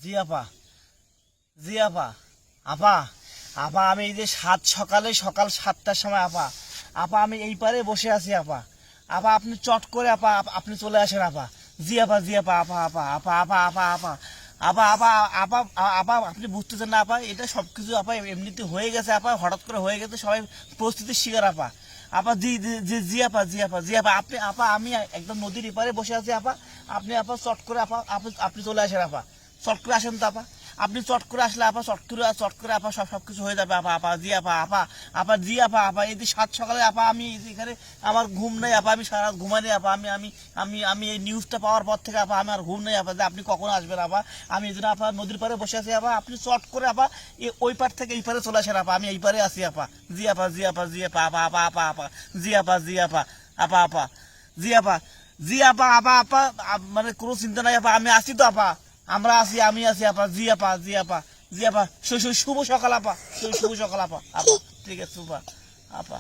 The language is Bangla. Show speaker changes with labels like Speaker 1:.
Speaker 1: জি আপা, জি আপা, আপা, আপা আমি এই যে সকাল 7টার সময় আপা, আপা আমি এই পারে বসে আছি আপা, আপা আপনি চট করে আপা আপনি চলে আসেন আপা। জি আপা, জি আপা, আপা আপা আপা আপা আপা আপা আপা আপা আপা আপা আপনি বুঝতেছেন না আপা, এটা সবকিছু আপা এমনিতে হয়ে গেছে আপা, হঠাৎ করে হয়ে গেছে, সবাই পরিস্থিতির শিকার আপা। আপা জি জি জি জি আপা, জি আপা, জি আপা, আপনি আপা আমি একদম নদীর এপারে বসে আছি আপা, আপনি আপা চট করে আপা আপনি আপনি চলে আসেন আপা, চট করে আসেন তো আপা। আপনি চট করে আসলে আপা চট করে আপা সবকিছু হয়ে যাবে আপা। আপা জি আপা, আপা আপা জি আপা, আপা এই যে 7 সকালে আপা আমি এই যে এখানে আমার ঘুম নেই আপা, আমি সারা রাত ঘুমাই আপা, আমি আমি আমি আমি এই নিউজটা পাওয়ার পর থেকে আপা আমার ঘুম নেই আপা, যে আপনি কখন আসবেন আপা। আমি এই জন্য আপা নদীর পাড়ে বসে আছি আপা, আপনি চট করে আপা ওই পার থেকে এই পারে চলে আসেন আপা, আমি এই পারে আছি আপা। জি আপা, জি আপা, জি আপা, আপা আপা আপা আপা জি আপা, জি আপা, আপা আপা জি আপা, জি আপা, আপা আপা মানে কোনো চিন্তা নাই আপা, আমি আছি তো আপা, আমরা আছি, আমি আছি আপা। জি আপা, জি আপা, জি আপা, শুভ সকাল আপা, শুভ সকাল আপা, আপা ঠিক আছে আপা, আপা।